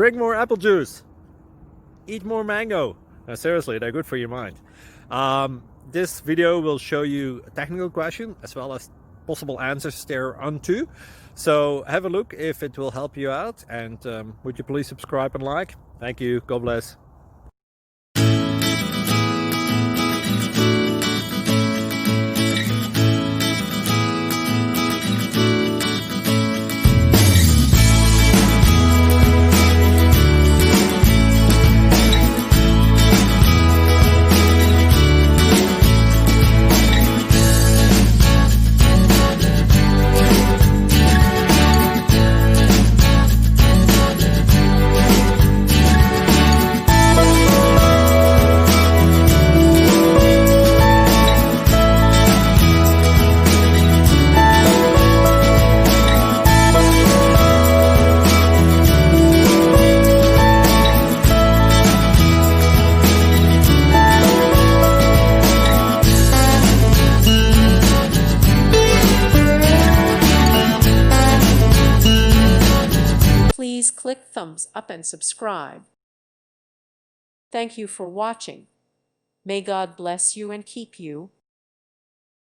Drink more apple juice. Eat more mango. No, seriously, they're good for your mind. This video will show you a technical question as well as possible answers thereunto. So have a look if it will help you out, and would you please subscribe and like? Thank you. God bless. Please click thumbs up and subscribe. Thank you for watching. May God bless you and keep you.